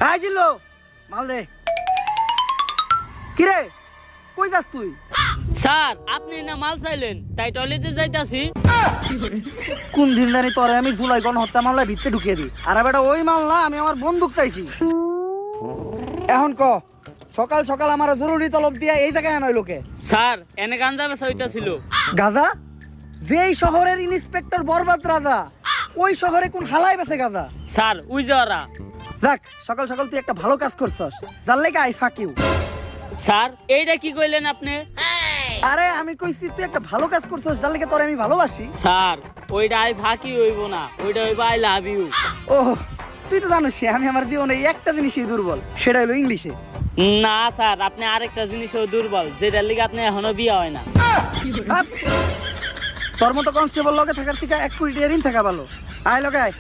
I জিল্লো মাল দে। কিরে কই যাস তুই? স্যার আপনি না মাল চাইলেন তাই টয়লেটে যাইতাছি। কোন দিন জানি তোরে আমি জুলাই গণহত্যা মামলায় ভিতরে ঢুকিয়ে দিই। আর বেটা ওই মাল না, আমি আমার বন্দুক চাইছি। এখন ক সকাল সকাল আমার জরুরি তলব দিয়া এই জায়গায় আনয় লোকে। স্যার এনে গাঞ্জা বেচা হইতাছিল। গাজা? যেই শহরের ইন্সপেক্টর বরবাদ রাজা ওই শহরে কোন হালাই বেছে গাজা? Sir we যাওয়ারা। যাক সকাল সকাল তুই একটা ভালো কাজ করছস, যার লেগে আই ফাক ইউ। স্যার এইটা কি কইলেন আপনি? আরে আমি কইছি তুই একটা ভালো কাজ করছস, যার লেগে তোরে আমি ভালোবাসি। স্যার ওইটা আই ফাঁকি হইব না, ওইটা হইব আই লাভ ইউ। ও তুই তো জানিস আমি আমার জীবনে এই একটা জিনিসই দুর্বল, সেটা হলো ইংলিশে। না স্যার আপনি আরেকটা জিনিসও দুর্বল, যেটার লিগে আপনি এখনো বিয়ে হয় না। আপ! তোর মতো কনস্টেবল লগে থাকার থেকে 1 কোটি টাকা ঋণ থাকা ভালো। আয় লগে আয়।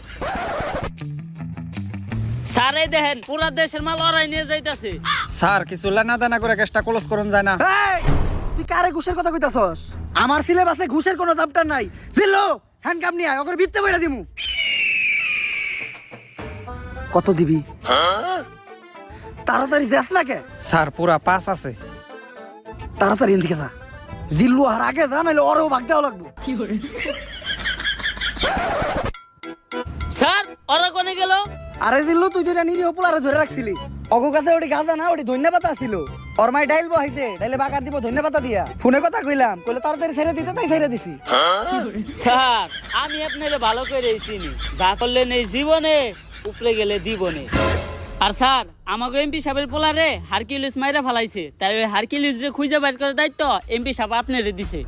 স্যার এই দেখেন পুরা দেশের মাল ওরাই নিয়ে যাইতাছে। স্যার কিছু লেনা দেনা করে কেসটা ক্লোজ করুন যায় না? এই, তুই কারে ঘুষের কথা কইতাছস? আমার সিলেবাসে ঘুষের কোনো চ্যাপ্টার নাই। জিল্লো হ্যান্ডকাপ নিয়ে আয়, ওকে ভিত্তে বইরা দিমু। কত দিবি? তাড়াতাড়ি দেখ না কে। স্যার পুরা 5 আছে। তাড়াতাড়ি এদিকে যা। জিল্লু আর আগে যা, নাহলে ওরও ভাগ দেওয়া লাগবো। স্যার ওরা কোনে গেল? আরে জিল্লু তুই যেটা নিরীহ পোলারে ধরে রাখছিলি, অগো কাছে ওটি গাঁদা না, ওটি ধন্যবাদ ছিল। ওর মাই ডাইল বহাইছে, ডাইলে বাগার দিব ধন্যবাদ দিয়া। ফোনে কথা কইলাম, কইলে তাড়াতাড়ি ছেড়ে দিতে, তাই ছেড়ে দিছি। স্যার আমি আপনারে ভালো করে চিনি, যা করলেন এই জীবনে উপরে গেলে দিবনে। আর স্যার আমাকে এমপি সাহেবের পোলারে হারকিউলিস মাইরা ফালাইছে, তাই ওই হারকিউলিস রে খুঁজে বাইর করার দায়িত্ব এমপি সাহেব আপনারে দিছে।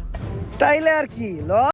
তাইলে আর কি ল।